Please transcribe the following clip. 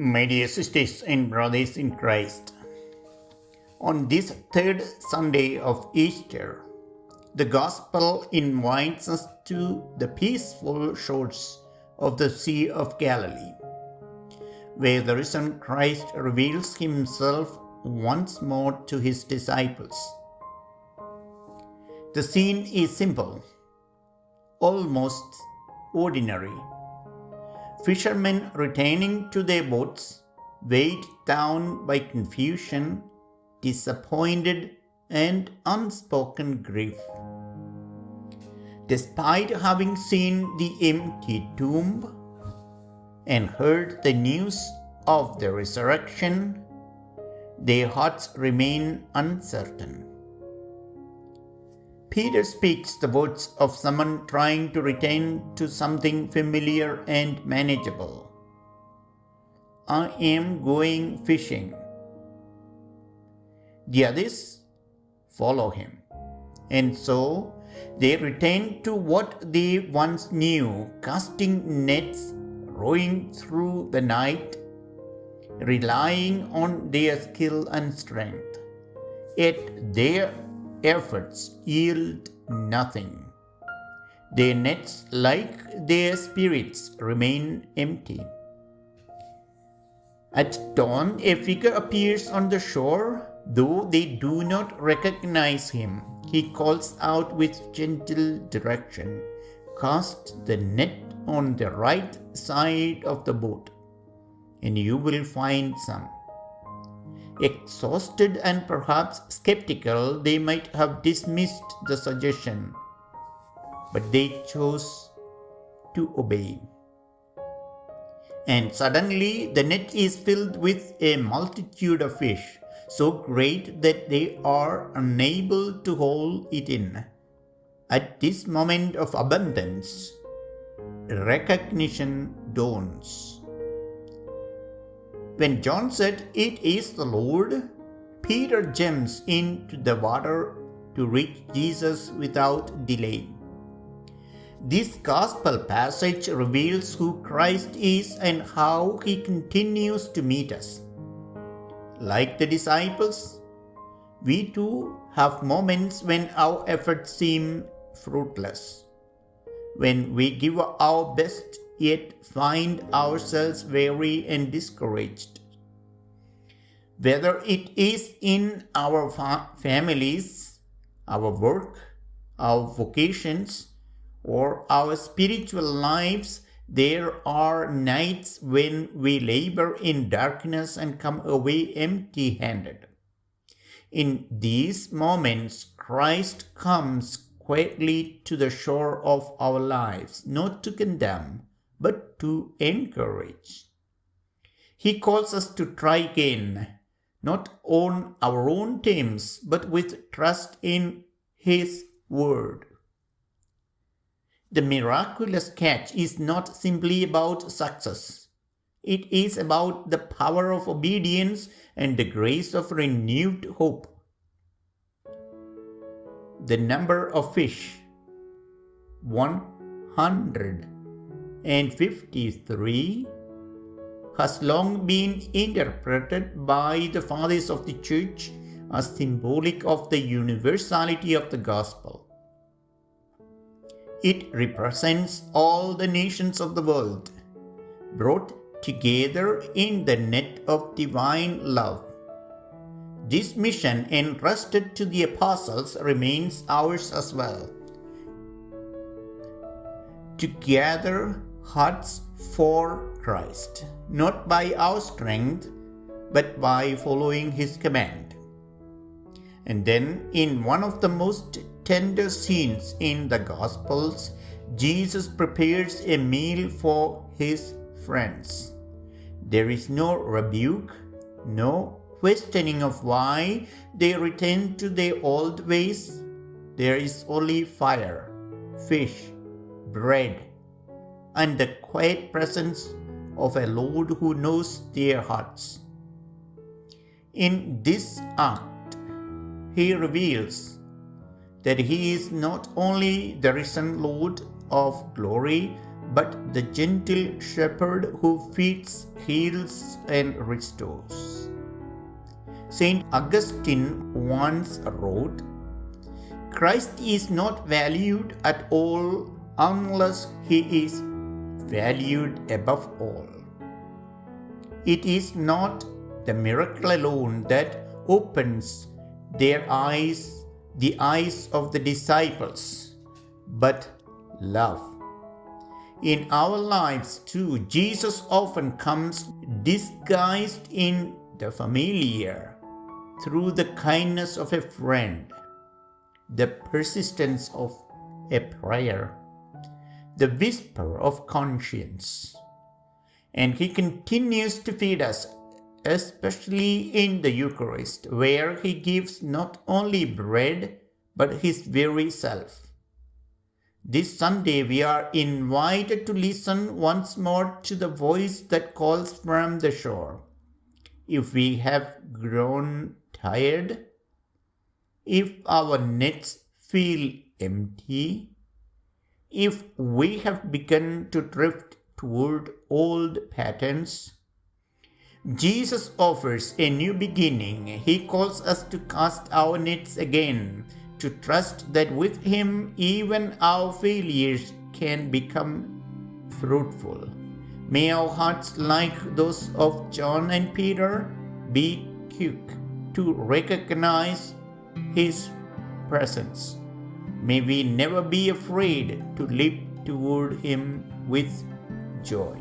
My dear sisters and brothers in Christ, on this third Sunday of Easter, the Gospel invites us to the peaceful shores of the Sea of Galilee, where the risen Christ reveals himself once more to his disciples. The scene is simple, almost ordinary. Fishermen returning to their boats, weighed down by confusion, disappointed, and unspoken grief. Despite having seen the empty tomb and heard the news of the resurrection, their hearts remain uncertain. Peter speaks the words of someone trying to return to something familiar and manageable. I am going fishing. The others follow him. And so they return to what they once knew, casting nets, rowing through the night, relying on their skill and strength. Yet their efforts yield nothing. Their nets, like their spirits, remain empty. At dawn, a figure appears on the shore. Though they do not recognize him, he calls out with gentle direction, "Cast the net on the right side of the boat, and you will find some." Exhausted and perhaps skeptical, they might have dismissed the suggestion, but they chose to obey. And suddenly the net is filled with a multitude of fish, so great that they are unable to hold it in. At this moment of abundance, recognition dawns. When John said, "It is the Lord," Peter jumps into the water to reach Jesus without delay. This gospel passage reveals who Christ is and how he continues to meet us. Like the disciples, we too have moments when our efforts seem fruitless, when we give our best yet find ourselves weary and discouraged. Whether it is in our families, our work, our vocations, or our spiritual lives, there are nights when we labor in darkness and come away empty-handed. In these moments, Christ comes quietly to the shore of our lives, not to condemn, but to encourage. He calls us to try again, not on our own terms, but with trust in His Word. The miraculous catch is not simply about success. It is about the power of obedience and the grace of renewed hope. The number of fish, 153, has long been interpreted by the fathers of the Church as symbolic of the universality of the gospel. It represents all the nations of the world, brought together in the net of divine love. This mission entrusted to the apostles remains ours as well. To gather hearts for Christ, not by our strength, but by following His command. And then, in one of the most tender scenes in the Gospels, Jesus prepares a meal for His friends. There is no rebuke, no questioning of why they return to their old ways. There is only fire, fish, bread, and the quiet presence of a Lord who knows their hearts. In this act, He reveals that He is not only the risen Lord of glory, but the gentle shepherd who feeds, heals, and restores. Saint Augustine once wrote, "Christ is not valued at all unless he is valued above all." It is not the miracle alone that opens their eyes, the eyes of the disciples, but love. In our lives too, Jesus often comes disguised in the familiar, through the kindness of a friend, the persistence of a prayer, the whisper of conscience. And he continues to feed us, especially in the Eucharist, where he gives not only bread, but his very self. This Sunday, we are invited to listen once more to the voice that calls from the shore. If we have grown tired, if our nets feel empty, if we have begun to drift toward old patterns, Jesus offers a new beginning. He calls us to cast our nets again, to trust that with Him even our failures can become fruitful. May our hearts, like those of John and Peter, be quick to recognize His presence. May we never be afraid to leap toward Him with joy.